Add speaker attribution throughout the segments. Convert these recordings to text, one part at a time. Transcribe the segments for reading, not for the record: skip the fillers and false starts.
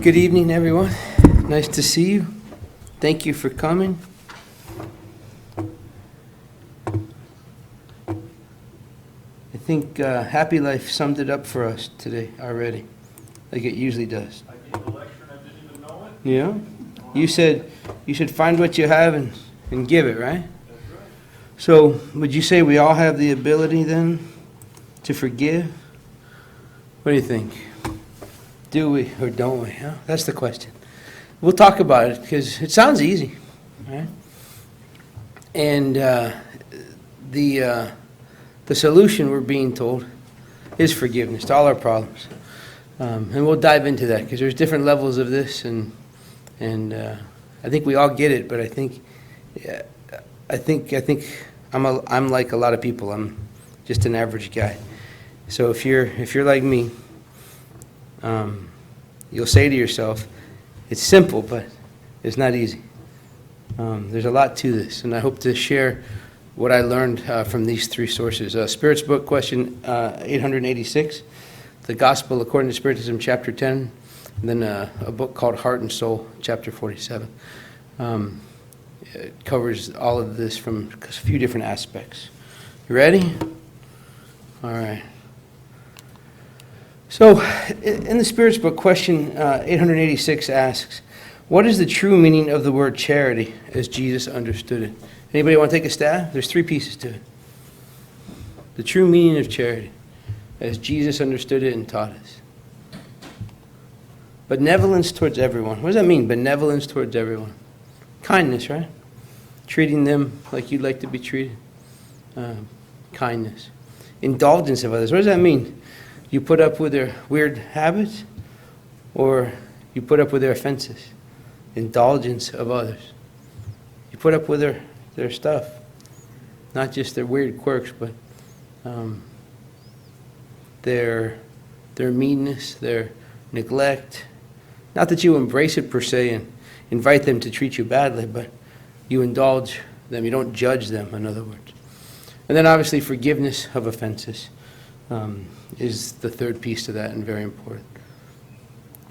Speaker 1: Good evening, everyone. Nice to see you. Thank you for coming. I think Happy Life summed it up for us today already, like it usually does.
Speaker 2: I gave a lecture and I didn't even know it.
Speaker 1: Yeah? You said you should find what you have and give it, right?
Speaker 2: That's right.
Speaker 1: So would you say we all have the ability then to forgive? What do you think? Do we or don't we? Huh? That's the question. We'll talk about it because it sounds easy, right? And the solution, we're being told, is forgiveness to all our problems. And we'll dive into that because there's different levels of this, and I think we all get it. But I think I'm like a lot of people. I'm just an average guy. So if you're like me, you'll say to yourself, it's simple, but it's not easy. There's a lot to this, and I hope to share what I learned from these three sources. Spirit's Book, question 886, the Gospel According to Spiritism, chapter 10, and then a book called Heart and Soul, chapter 47. It covers all of this from a few different aspects. You ready? All right. So, in the Spirit's Book, question 886 asks, what is the true meaning of the word charity as Jesus understood it? Anybody want to take a stab? There's three pieces to it. The true meaning of charity as Jesus understood it and taught us. Benevolence towards everyone. What does that mean, benevolence towards everyone? Kindness, right? Treating them like you'd like to be treated. Kindness. Indulgence of others. What does that mean? You put up with their weird habits, or you put up with their offenses. Indulgence of others. You put up with their stuff, not just their weird quirks, but their meanness, their neglect. Not that you embrace it per se and invite them to treat you badly, but you indulge them. You don't judge them, in other words. And then obviously forgiveness of offenses is the third piece to that, and very important.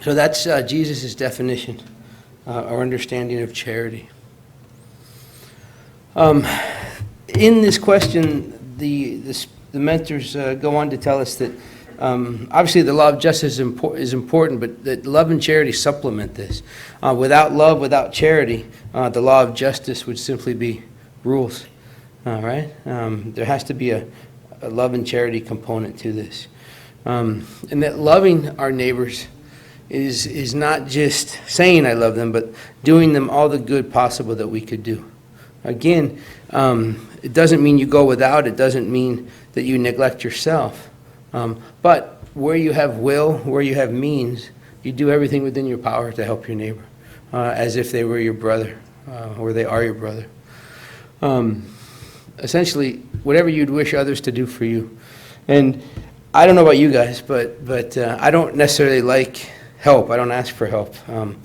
Speaker 1: So that's Jesus' definition, our understanding of charity. In this question, the mentors go on to tell us that obviously the law of justice is important, but that love and charity supplement this. Without love, without charity, the law of justice would simply be rules. Right? There has to be a love and charity component to this. And that loving our neighbors is not just saying I love them, but doing them all the good possible that we could do. Again, it doesn't mean you go without. It doesn't mean that you neglect yourself. But where you have will, where you have means, you do everything within your power to help your neighbor, as if they were your brother, or they are your brother. Essentially, whatever you'd wish others to do for you. And I don't know about you guys, but I don't necessarily like help. I don't ask for help. I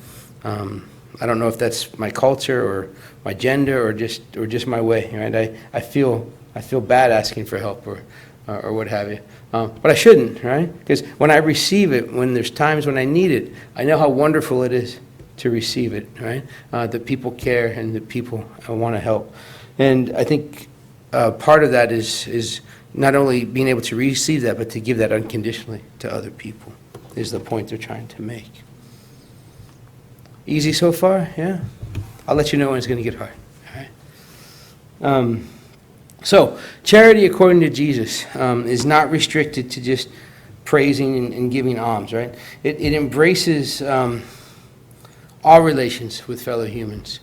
Speaker 1: don't know if that's my culture or my gender or just my way. Right? I feel bad asking for help or what have you. But I shouldn't, right? Because when I receive it, when there's times when I need it, I know how wonderful it is to receive it, right? That people care and that people want to help. And I think part of that is not only being able to receive that, but to give that unconditionally to other people, is the point they're trying to make. Easy so far? Yeah? I'll let you know when it's going to get hard. All right? So, charity according to Jesus is not restricted to just praising and giving alms, right? It embraces all relations with fellow humans.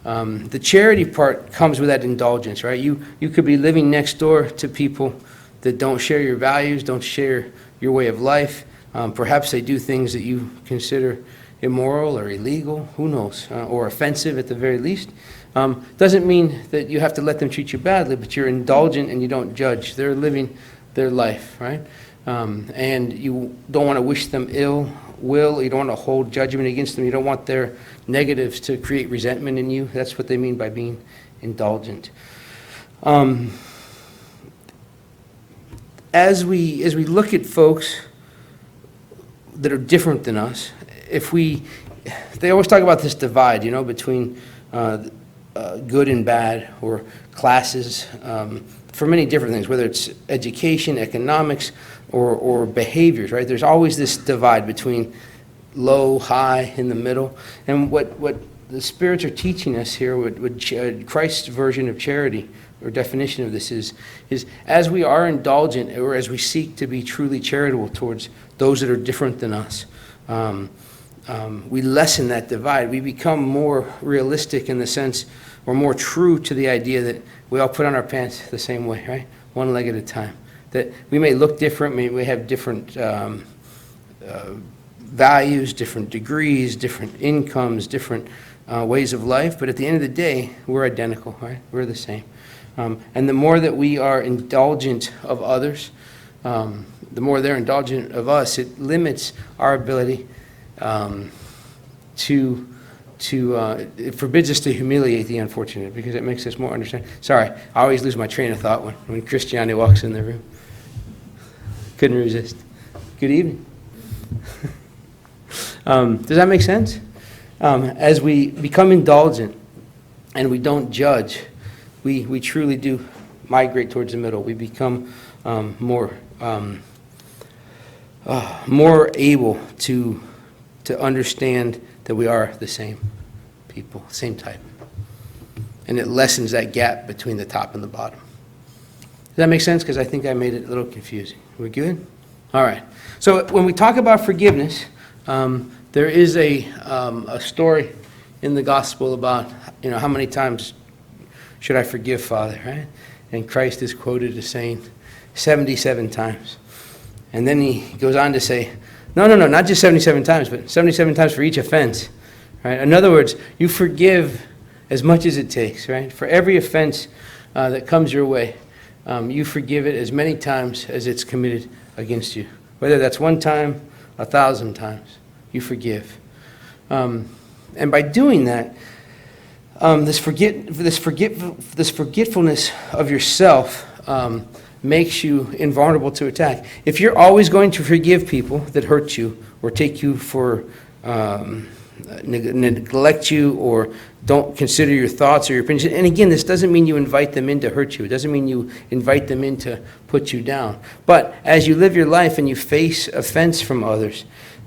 Speaker 1: The charity part comes with that indulgence, right? You could be living next door to people that don't share your values, don't share your way of life. Perhaps they do things that you consider immoral or illegal, who knows, or offensive at the very least. Doesn't mean that you have to let them treat you badly, but you're indulgent and you don't judge. They're living their life, right? And you don't want to wish them ill will. You don't want to hold judgment against them. You don't want their negatives to create resentment in you. That's what they mean by being indulgent. As we look at folks that are different than us, if we, they always talk about this divide, between good and bad, or classes, for many different things, whether it's education, economics, or behaviors, right? There's always this divide between low, high, in the middle. And what the spirits are teaching us here, what Christ's version of charity or definition of this is as we are indulgent, or as we seek to be truly charitable towards those that are different than us, we lessen that divide. We become more realistic in the sense, or more true to the idea that we all put on our pants the same way, right? One leg at a time. That we may look different, we have different values, different degrees, different incomes, different ways of life, but at the end of the day, we're identical, right? We're the same. And the more that we are indulgent of others, the more they're indulgent of us, it limits our ability it forbids us to humiliate the unfortunate, because it makes us more understanding. Sorry, I always lose my train of thought when Christiane walks in the room. Couldn't resist. Good evening. Does that make sense? As we become indulgent and we don't judge, we truly do migrate towards the middle. We become more able to understand that we are the same people, same type. And it lessens that gap between the top and the bottom. Does that make sense? Because I think I made it a little confusing. We're good? All right. So when we talk about forgiveness, there is a story in the gospel about, how many times should I forgive, Father, right? And Christ is quoted as saying 77 times. And then he goes on to say, no, not just 77 times, but 77 times for each offense, right? In other words, you forgive as much as it takes, right? For every offense that comes your way, you forgive it as many times as it's committed against you. Whether that's one time, 1,000 times, you forgive. And by doing that, this forgetfulness of yourself makes you invulnerable to attack. If you're always going to forgive people that hurt you, or take you for neglect you, or don't consider your thoughts or your opinions, and again, this doesn't mean you invite them in to hurt you. It doesn't mean you invite them in to put you down. But as you live your life and you face offense from others,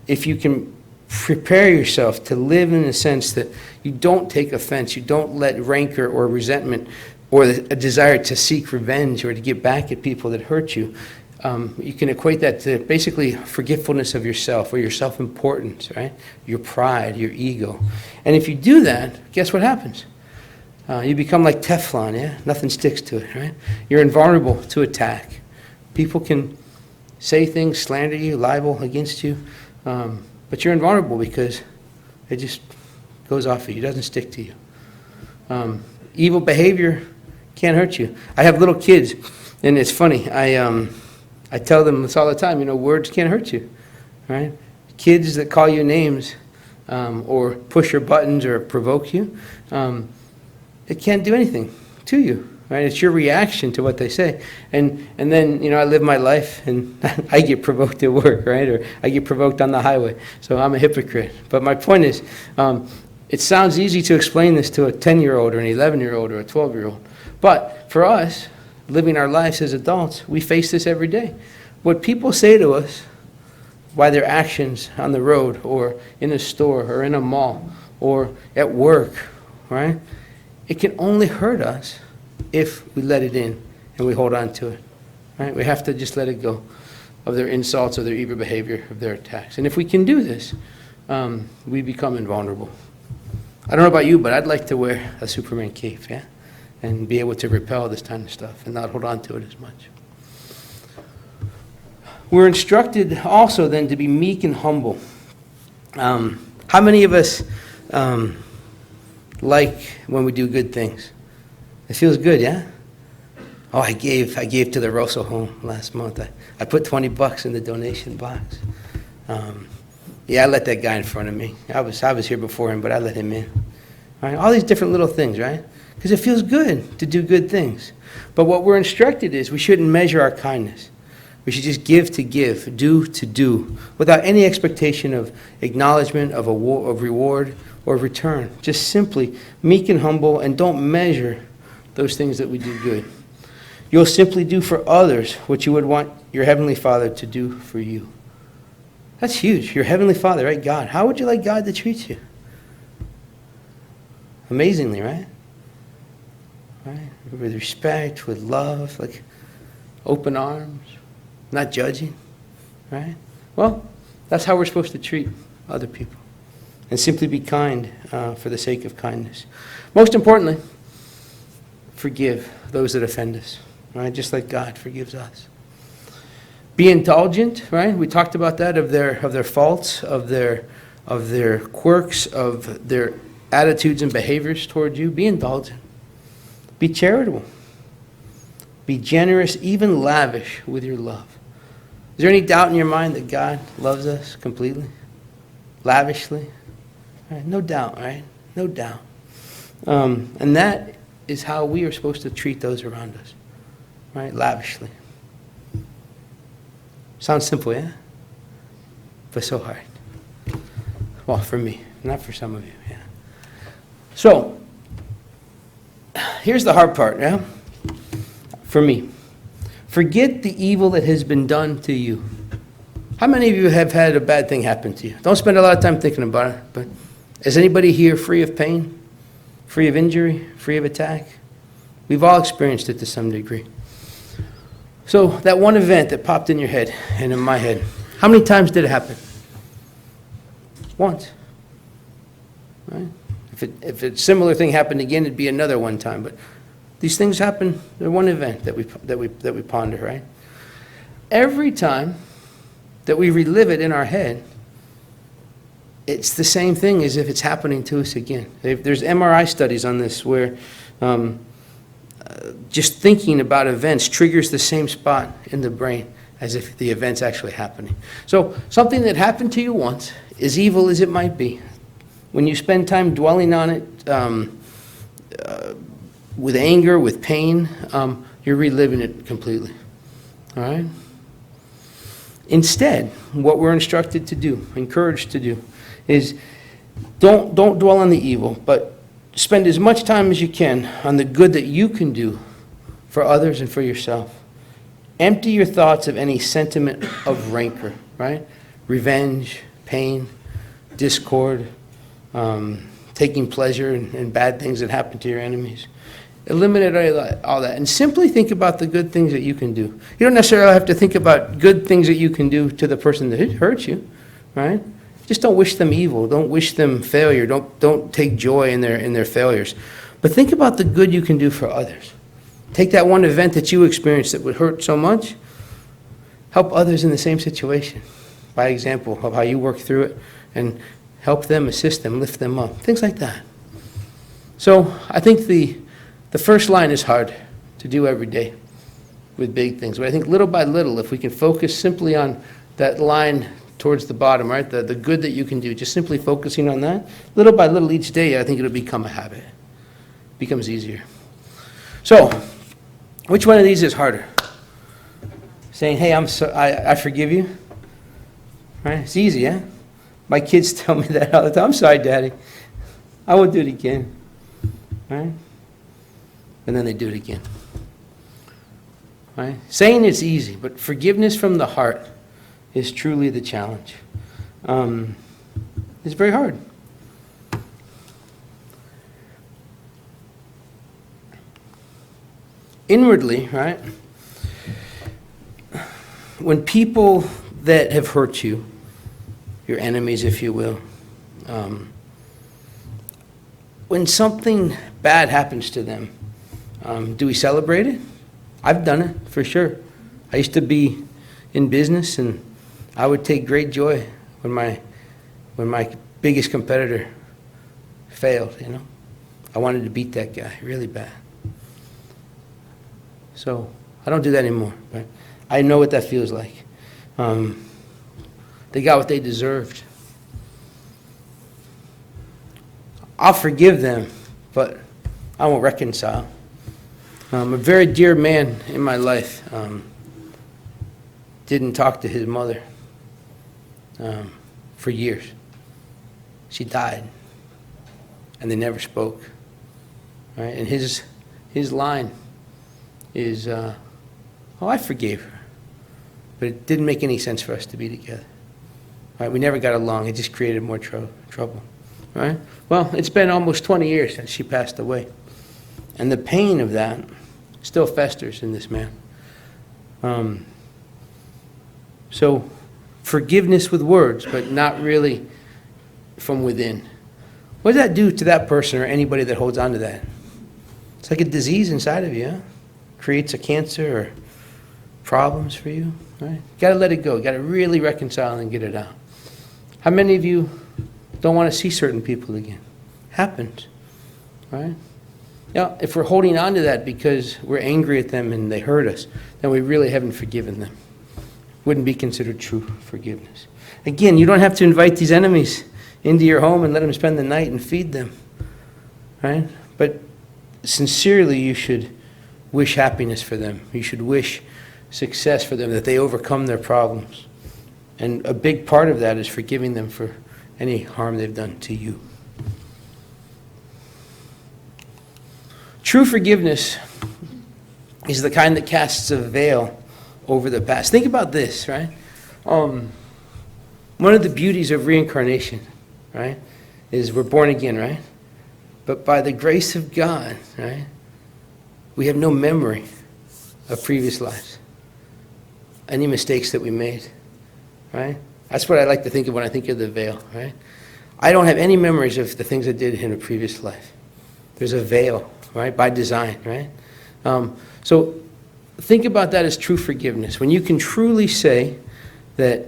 Speaker 1: if you can prepare yourself to live in the sense that you don't take offense, you don't let rancor or resentment or a desire to seek revenge or to get back at people that hurt you, you can equate that to basically forgetfulness of yourself, or your self-importance, right? Your pride, your ego. And if you do that, guess what happens? You become like Teflon, yeah? Nothing sticks to it, right? You're invulnerable to attack. People can say things, slander you, libel against you, but you're invulnerable because it just goes off of you, doesn't stick to you. Evil behavior can't hurt you. I have little kids, and it's funny. I tell them this all the time. Words can't hurt you, right? Kids that call you names, or push your buttons or provoke you, it can't do anything to you, right? It's your reaction to what they say. And then I live my life, and I get provoked at work, right? Or I get provoked on the highway. So I'm a hypocrite. But my point is, it sounds easy to explain this to a 10-year-old or an 11-year-old or a 12-year-old. But for us, living our lives as adults, we face this every day. What people say to us by their actions on the road, or in a store, or in a mall, or at work, right? It can only hurt us if we let it in and we hold on to it, right? We have to just let it go of their insults, or their evil behavior, of their attacks. And if we can do this, we become invulnerable. I don't know about you, but I'd like to wear a Superman cape, yeah? And be able to repel this kind of stuff and not hold on to it as much. We're instructed also then to be meek and humble. How many of us like when we do good things? It feels good, yeah? Oh, I gave to the Russell home last month. I put $20 in the donation box. Yeah, I let that guy in front of me. I was here before him, but I let him in. All right? All these different little things, right? Because it feels good to do good things. But what we're instructed is we shouldn't measure our kindness. We should just give to give, do to do, without any expectation of acknowledgement, of reward, or return. Just simply meek and humble, and don't measure those things that we do good. You'll simply do for others what you would want your Heavenly Father to do for you. That's huge. Your Heavenly Father, right? God. How would you like God to treat you? Amazingly, right? Right? With respect, with love, like open arms, not judging, right? Well, that's how we're supposed to treat other people. And simply be kind for the sake of kindness. Most importantly, forgive those that offend us, right? Just like God forgives us. Be indulgent, right? We talked about that, of their faults, of their quirks, of their attitudes and behaviors toward you. Be indulgent. Be charitable. Be generous, even lavish with your love. Is there any doubt in your mind that God loves us completely? Lavishly? Right? No doubt, right? No doubt. And that is how we are supposed to treat those around us, right? Lavishly. Sounds simple, yeah? But so hard. Well, for me, not for some of you, yeah. So, here's the hard part, yeah? For me. Forget the evil that has been done to you. How many of you have had a bad thing happen to you? Don't spend a lot of time thinking about it, but is anybody here free of pain, free of injury, free of attack? We've all experienced it to some degree. So that one event that popped in your head and in my head, how many times did it happen? Once. Right? If a similar thing happened again, it'd be another one time. But these things happen. They're one event that we ponder, right? Every time that we relive it in our head, it's the same thing as if it's happening to us again. There's MRI studies on this where just thinking about events triggers the same spot in the brain as if the event's actually happening. So something that happened to you once, as evil as it might be, when you spend time dwelling on it with anger, with pain, you're reliving it completely. All right? Instead, what we're instructed to do, encouraged to do, is don't dwell on the evil, but spend as much time as you can on the good that you can do for others and for yourself. Empty your thoughts of any sentiment of rancor, right? Revenge, pain, discord, taking pleasure in bad things that happen to your enemies. Eliminate all that and simply think about the good things that you can do. You don't necessarily have to think about good things that you can do to the person that hurt you, right? Just don't wish them evil. Don't wish them failure. Don't take joy in their failures. But think about the good you can do for others. Take that one event that you experienced that would hurt so much. Help others in the same situation by example of how you work through it, and help them, assist them, lift them up. Things like that. So I think the first line is hard to do every day with big things. But I think little by little, if we can focus simply on that line towards the bottom, right? The good that you can do, just simply focusing on that, little by little each day, I think it'll become a habit. It becomes easier. So, which one of these is harder? Saying, hey, I forgive you? Right? It's easy, yeah? My kids tell me that all the time. I'm sorry, Daddy. I won't do it again. Right? And then they do it again. Right? Saying it's easy, but forgiveness from the heart is truly the challenge. It's very hard. Inwardly, right? When people that have hurt you, your enemies, if you will, when something bad happens to them, do we celebrate it? I've done it, for sure. I used to be in business, and I would take great joy when my biggest competitor failed, you know. I wanted to beat that guy really bad. So I don't do that anymore, but I know what that feels like. They got what they deserved. I'll forgive them, but I won't reconcile. A very dear man in my life didn't talk to his mother for years. She died, and they never spoke. Right? And his line is, "Oh, I forgave her, but it didn't make any sense for us to be together. Right? We never got along. It just created more trouble." Right? Well, it's been almost 20 years since she passed away, and the pain of that still festers in this man. So forgiveness with words, but not really from within. What does that do to that person or anybody that holds on to that? It's like a disease inside of you, huh? Creates a cancer or problems for you, right? You got to let it go. You got to really reconcile and get it out. How many of you don't want to see certain people again? Happens, right? Now, if we're holding on to that because we're angry at them and they hurt us, then we really haven't forgiven them. Wouldn't be considered true forgiveness. Again, you don't have to invite these enemies into your home and let them spend the night and feed them, right? But sincerely, you should wish happiness for them. You should wish success for them, that they overcome their problems. And a big part of that is forgiving them for any harm they've done to you. True forgiveness is the kind that casts a veil over the past. Think about this, right? One of the beauties of reincarnation, right, is we're born again, right? But by the grace of God, right, we have no memory of previous lives, any mistakes that we made, right? That's what I like to think of when I think of the veil, right? I don't have any memories of the things I did in a previous life. There's a veil, right, by design, right? So think about that as true forgiveness. When you can truly say that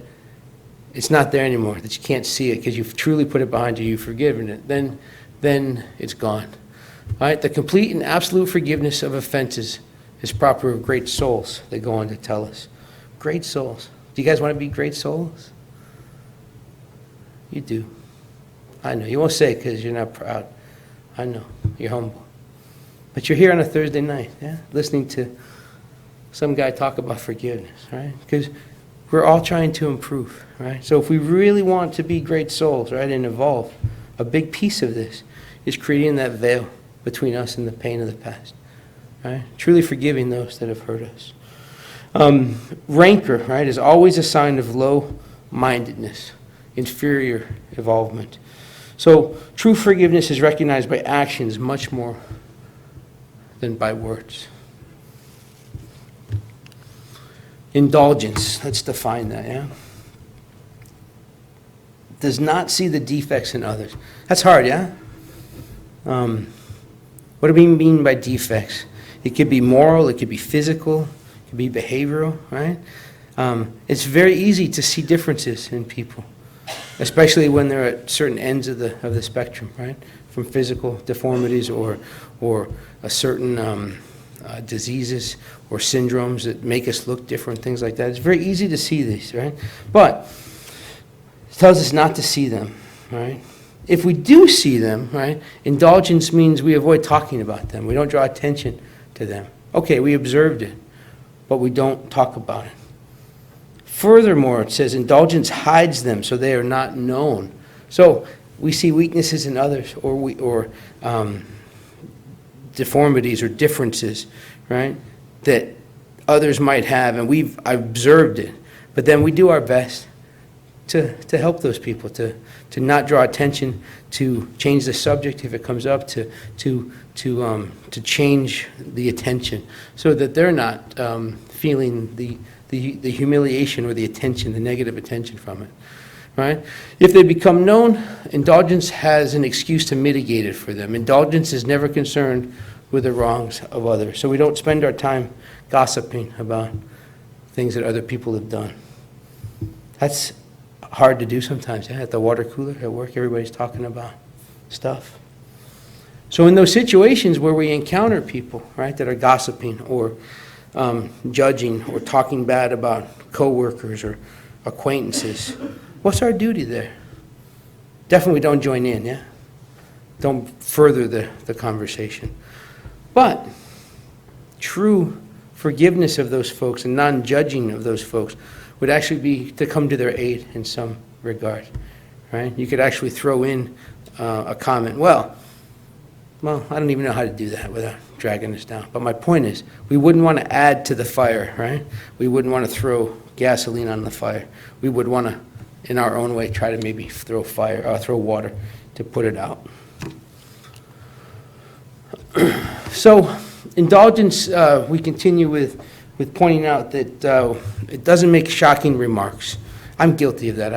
Speaker 1: it's not there anymore, that you can't see it because you've truly put it behind you, you've forgiven it, then it's gone. All right? The complete and absolute forgiveness of offenses is proper of great souls, they go on to tell us. Great souls. Do you guys want to be great souls? You do. I know. You won't say it because you're not proud. I know. You're humble. But you're here on a Thursday night, yeah, listening to some guy talk about forgiveness, right? Because we're all trying to improve, right? So if we really want to be great souls, right, and evolve, a big piece of this is creating that veil between us and the pain of the past, right? Truly forgiving those that have hurt us. Rancor, right, is always a sign of low-mindedness, inferior evolvement. So true forgiveness is recognized by actions much more than by words. Indulgence, let's define that, yeah? Does not see the defects in others. That's hard, yeah? What do we mean by defects? It could be moral, it could be physical, it could be behavioral, right? It's very easy to see differences in people, especially when they're at certain ends of the spectrum, right? From physical deformities or a certain diseases or syndromes that make us look different, things like that. It's very easy to see these, right? But it tells us not to see them, right? If we do see them, right, indulgence means we avoid talking about them. We don't draw attention to them. Okay, we observed it, but we don't talk about it. Furthermore, it says indulgence hides them so they are not known. So we see weaknesses in others or deformities or differences, right, that others might have, and we've observed it. But then we do our best to help those people, to not draw attention, to change the subject if it comes up, to change the attention so that they're not feeling the humiliation or the attention, the negative attention from it, right? If they become known, indulgence has an excuse to mitigate it for them. Indulgence is never concerned with the wrongs of others. So we don't spend our time gossiping about things that other people have done. That's hard to do sometimes, yeah? At the water cooler at work, everybody's talking about stuff. So in those situations where we encounter people, right, that are gossiping or judging or talking bad about coworkers or acquaintances, what's our duty there? Definitely don't join in, yeah? Don't further the conversation. But true forgiveness of those folks and non-judging of those folks would actually be to come to their aid in some regard, right? You could actually throw in a comment, well, I don't even know how to do that without dragging us down. But my point is, we wouldn't want to add to the fire, right? We wouldn't want to throw gasoline on the fire. We would want to, in our own way, try to maybe throw water to put it out. So, indulgence, we continue with pointing out that it doesn't make shocking remarks. I'm guilty of that.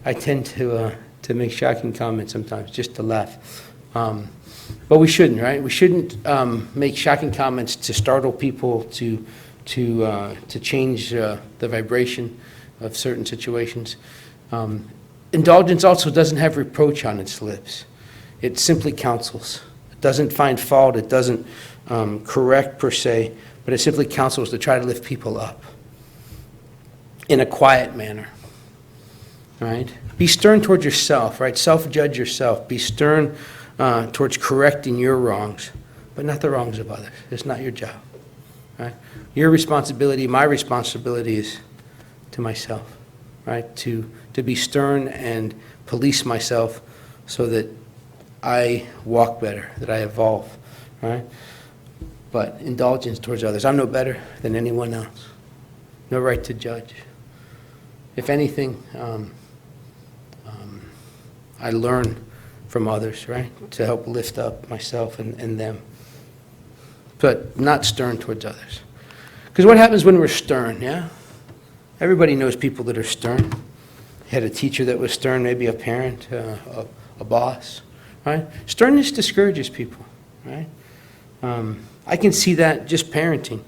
Speaker 1: I tend to make shocking comments sometimes, just to laugh. But we shouldn't, right? We shouldn't make shocking comments to startle people, to change the vibration of certain situations. Indulgence also doesn't have reproach on its lips. It simply counsels. It doesn't find fault. It doesn't correct per se, but it simply counsels to try to lift people up in a quiet manner, right? Be stern towards yourself, right? Self-judge yourself. Be stern towards correcting your wrongs, but not the wrongs of others. It's not your job, right? Your responsibility, my responsibility is to myself, right? To be stern and police myself so that I walk better, that I evolve, right? But indulgence towards others. I'm no better than anyone else. No right to judge. If anything, I learn from others, right? To help lift up myself and them. But not stern towards others. Because what happens when we're stern, yeah? Everybody knows people that are stern. You had a teacher that was stern, maybe a parent, a boss, right? Sternness discourages people, right? I can see that just parenting.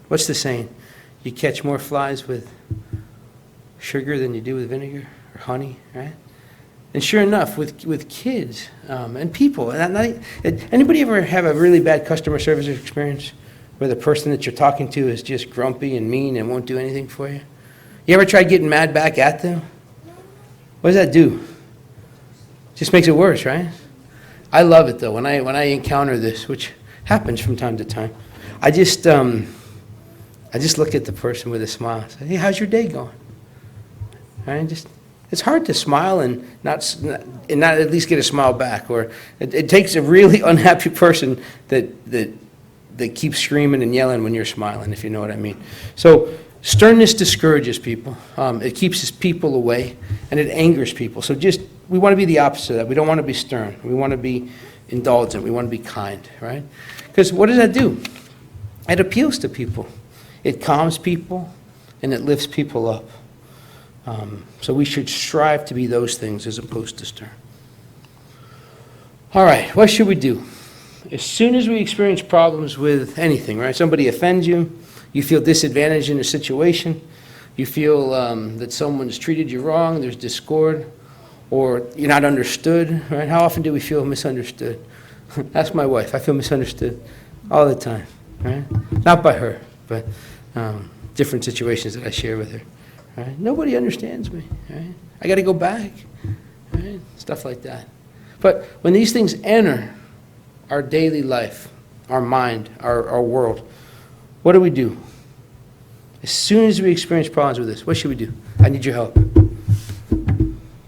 Speaker 1: What's the saying? You catch more flies with sugar than you do with vinegar or honey, right? And sure enough, with kids and people, anybody ever have a really bad customer service experience where the person that you're talking to is just grumpy and mean and won't do anything for you? You ever tried getting mad back at them? What does that do? Just makes it worse, right? I love it though when I encounter this, which happens from time to time. I just look at the person with a smile and say, "Hey, how's your day going?" Right? It's hard to smile and not at least get a smile back. Or it takes a really unhappy person that keeps screaming and yelling when you're smiling, if you know what I mean. So sternness discourages people. It keeps people away, and it angers people. So we want to be the opposite of that. We don't want to be stern. We want to be indulgent. We want to be kind, right? Because what does that do? It appeals to people. It calms people, and it lifts people up. So we should strive to be those things as opposed to stern. All right, what should we do? As soon as we experience problems with anything, right? Somebody offends you, you feel disadvantaged in a situation, you feel that someone's treated you wrong, there's discord, or you're not understood, right? How often do we feel misunderstood? Ask my wife. I feel misunderstood all the time, right? Not by her, but different situations that I share with her. Right? Nobody understands me. Right? I got to go back. Right? Stuff like that. But when these things enter our daily life, our mind, our world, what do? As soon as we experience problems with this, what should we do? I need your help.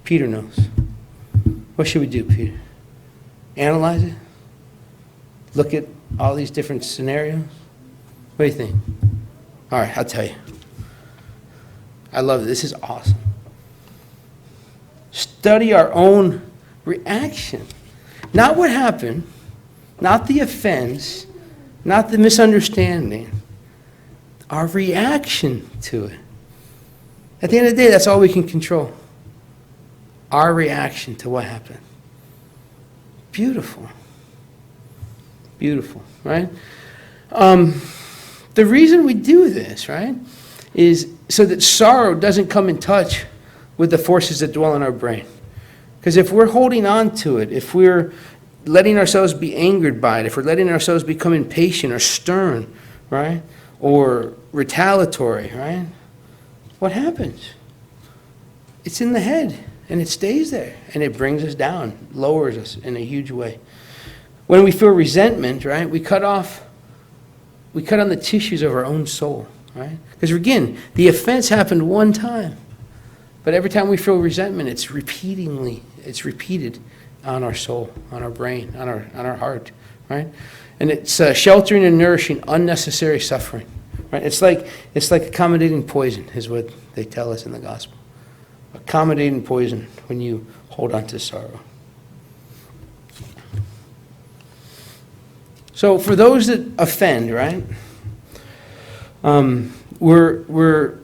Speaker 1: Peter knows. What should we do, Peter? Analyze it? Look at all these different scenarios? What do you think? All right, I'll tell you. I love it. This is awesome. Study our own reaction. Not what happened, not the offense, not the misunderstanding. Our reaction to it. At the end of the day, that's all we can control. Our reaction to what happened. Beautiful. Beautiful, right? The reason we do this, right, is so that sorrow doesn't come in touch with the forces that dwell in our brain. Because if we're holding on to it, if we're letting ourselves be angered by it, if we're letting ourselves become impatient or stern, right, or retaliatory, right, what happens? It's in the head, and it stays there, and it brings us down, lowers us in a huge way. When we feel resentment, right, we cut off we cut on the tissues of our own soul, right? Because again, the offense happened one time, but every time we feel resentment, it's repeated on our soul, on our brain, on our heart, right? And it's sheltering and nourishing unnecessary suffering, right? It's like accommodating poison is what they tell us in the gospel. Accommodating poison when you hold on to sorrow. So for those that offend, right, we're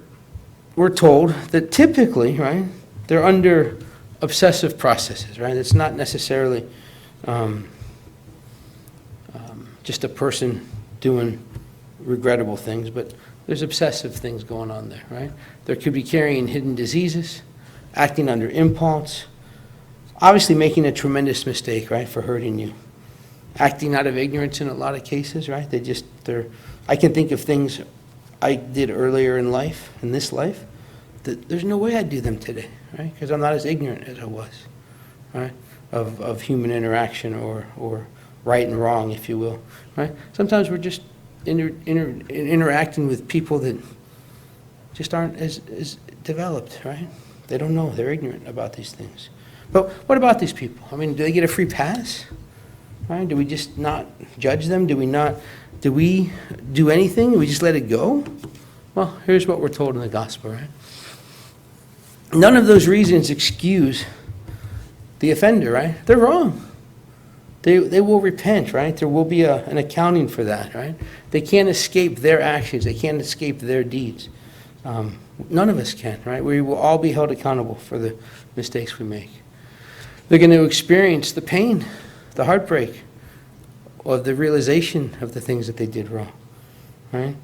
Speaker 1: told that typically, right, they're under obsessive processes, right? It's not necessarily just a person doing regrettable things, but there's obsessive things going on there, right? There could be carrying hidden diseases, acting under impulse, obviously making a tremendous mistake, right, for hurting you. Acting out of ignorance in a lot of cases, right? I can think of things I did earlier in life, in this life, that there's no way I'd do them today, right? Because I'm not as ignorant as I was, right? Of human interaction or right and wrong, if you will, right? Sometimes we're just interacting with people that just aren't as developed, right? They don't know. They're ignorant about these things. But what about these people? I mean, do they get a free pass? Right? Do we just not judge them? Do we do anything? Do we just let it go? Well, here's what we're told in the gospel, right? None of those reasons excuse the offender, right? They're wrong. They will repent, right? There will be an accounting for that, right? They can't escape their actions. They can't escape their deeds. None of us can, right? We will all be held accountable for the mistakes we make. They're going to experience the pain, the heartbreak, or the realization of the things that they did wrong, right?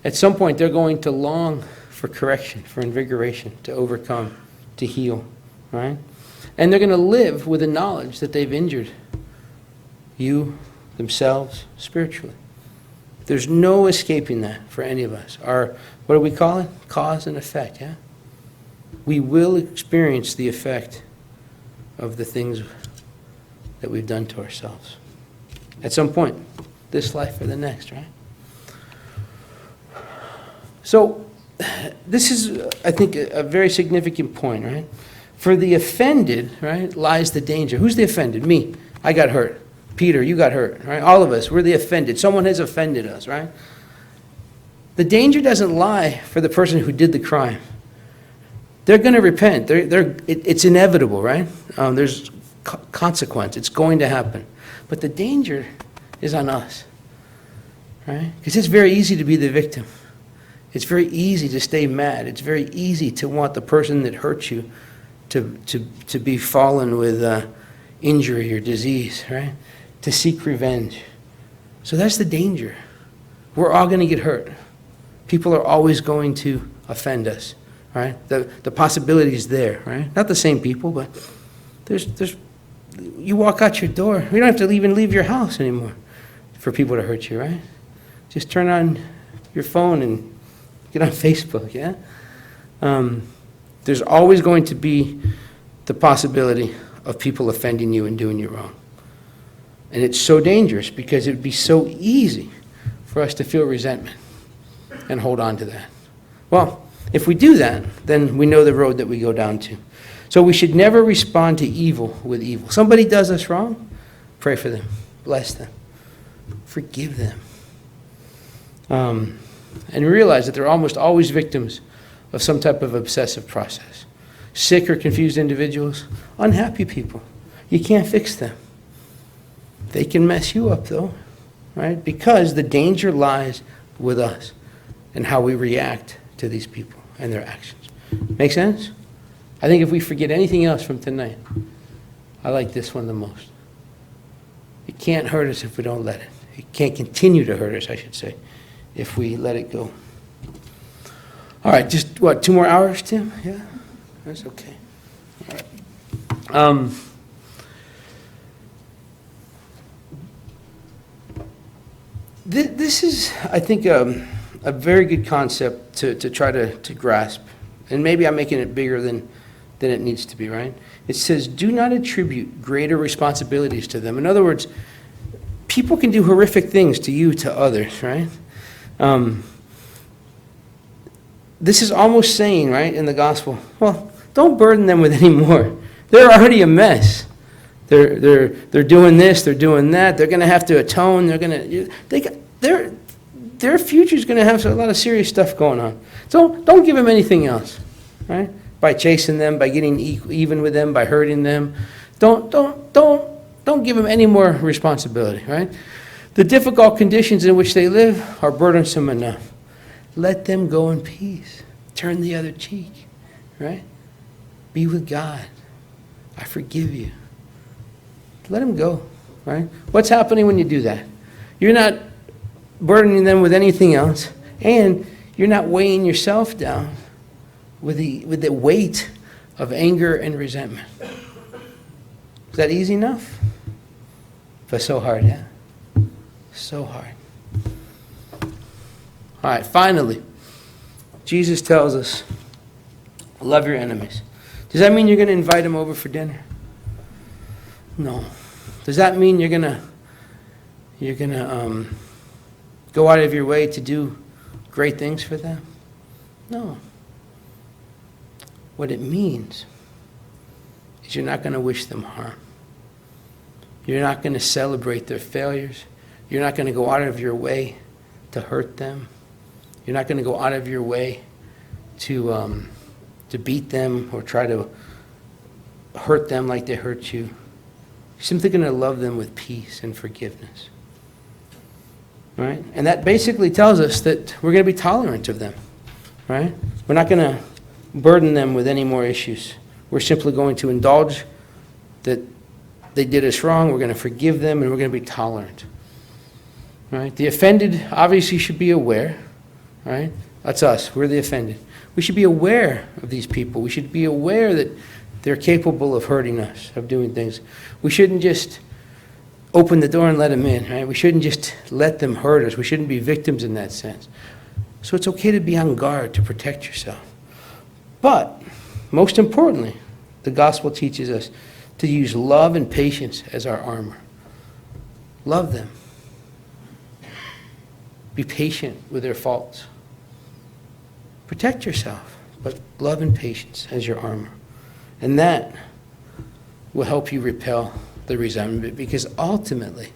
Speaker 1: At some point, they're going to long for correction, for invigoration, to overcome, to heal, right? And they're going to live with the knowledge that they've injured you, themselves, spiritually. There's no escaping that for any of us. What do we call it? Cause and effect, yeah? We will experience the effect of the things that we've done to ourselves. At some point, this life or the next, right? So, this is, I think, a very significant point, right? For the offended, right, lies the danger. Who's the offended? Me. I got hurt. Peter, you got hurt, right? All of us, we're the offended. Someone has offended us, right? The danger doesn't lie for the person who did the crime. They're going to repent. It's inevitable, right? There's consequence. It's going to happen. But the danger is on us, right? Because it's very easy to be the victim. It's very easy to stay mad. It's very easy to want the person that hurt you to be fallen with injury or disease, right? To seek revenge. So that's the danger. We're all going to get hurt. People are always going to offend us, right? The possibility is there, right? Not the same people, but there's you walk out your door. We don't have to even leave your house anymore for people to hurt you, right? Just turn on your phone and get on Facebook, yeah? There's always going to be the possibility of people offending you and doing you wrong. And it's so dangerous because it would be so easy for us to feel resentment and hold on to that. Well, if we do that, then we know the road that we go down to. So we should never respond to evil with evil. Somebody does us wrong, pray for them, bless them, forgive them. And realize that they're almost always victims of some type of obsessive process. Sick or confused individuals, unhappy people. You can't fix them. They can mess you up though, right? Because the danger lies with us and how we react to these people and their actions. Make sense? I think if we forget anything else from tonight, I like this one the most. It can't hurt us if we don't let it. It can't continue to hurt us, I should say, if we let it go. All right, just what, 2 more hours, Tim? Yeah? That's okay. All right. This is, I think, a very good concept to try to grasp. And maybe I'm making it bigger than it needs to be, right? It says, do not attribute greater responsibilities to them. In other words, people can do horrific things to you, to others, right? This is almost saying, right, in the gospel, well, don't burden them with any more. They're already a mess. They're doing this, they're doing that. They're going to have to atone. Their future's going to have a lot of serious stuff going on. So don't give them anything else, right? By chasing them, by getting even with them, by hurting them. Don't give them any more responsibility, right? The difficult conditions in which they live are burdensome enough. Let them go in peace. Turn the other cheek, right? Be with God. I forgive you. Let them go, right? What's happening when you do that? You're not burdening them with anything else, and you're not weighing yourself down with the weight of anger and resentment. Is that easy enough? But so hard, yeah? So hard. All right, finally, Jesus tells us, love your enemies. Does that mean you're going to invite them over for dinner? No. Does that mean you're gonna go out of your way to do great things for them? No. What it means is you're not going to wish them harm. You're not going to celebrate their failures. You're not going to go out of your way to hurt them. You're not going to go out of your way to beat them or try to hurt them like they hurt you. You're simply going to love them with peace and forgiveness. Right? And that basically tells us that we're going to be tolerant of them. Right? We're not going to burden them with any more issues. We're simply going to indulge that they did us wrong. We're going to forgive them, and we're going to be tolerant. Right? The offended obviously should be aware. Right? That's us. We're the offended. We should be aware of these people. We should be aware that they're capable of hurting us, of doing things. We shouldn't just open the door and let them in, right? We shouldn't just let them hurt us. We shouldn't be victims in that sense. So it's okay to be on guard, to protect yourself. But, most importantly, the gospel teaches us to use love and patience as our armor. Love them. Be patient with their faults. Protect yourself, but love and patience as your armor. And that will help you repel the resentment, because ultimately,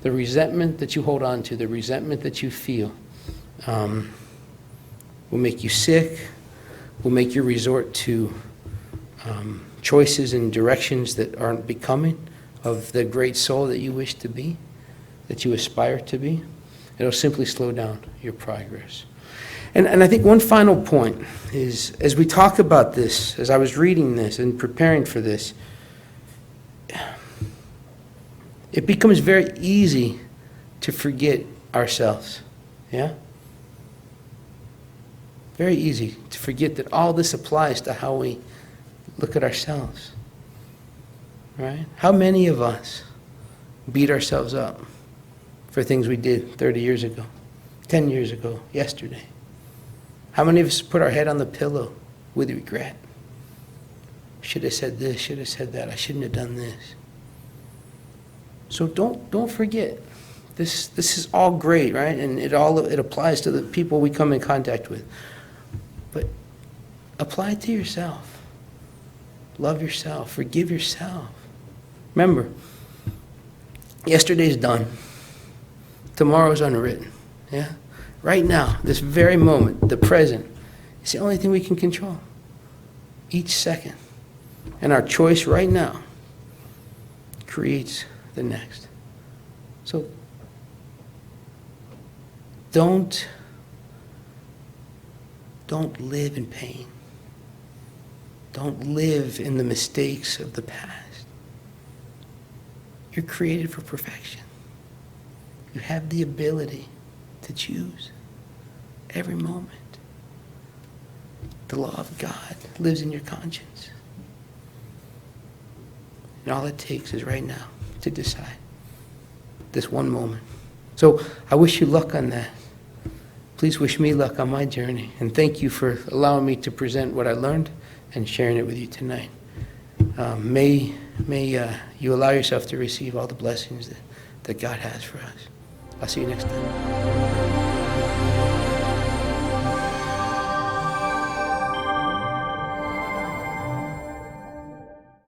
Speaker 1: the resentment that you hold on to, the resentment that you feel, will make you sick, will make you resort to choices and directions that aren't becoming of the great soul that you wish to be, that you aspire to be. It'll simply slow down your progress. And I think one final point is, as we talk about this, as I was reading this and preparing for this, it becomes very easy to forget ourselves. Yeah? Very easy to forget that all this applies to how we look at ourselves. Right? How many of us beat ourselves up for things we did 30 years ago, 10 years ago, yesterday? How many of us put our head on the pillow with regret? Should have said this, should have said that, I shouldn't have done this. So don't forget. This is all great, right? And it applies to the people we come in contact with. But apply it to yourself. Love yourself. Forgive yourself. Remember, yesterday's done. Tomorrow's unwritten. Yeah? Right now, this very moment, the present, is the only thing we can control. Each second. And our choice right now creates the next. So don't live in pain. Don't live in the mistakes of the past. You're created for perfection. You have the ability to choose every moment. The law of God lives in your conscience. And all it takes is right now to decide. This one moment. So I wish you luck on that. Please wish me luck on my journey. And thank you for allowing me to present what I learned and sharing it with you tonight. May you allow yourself to receive all the blessings that that God has for us. I'll see you next time.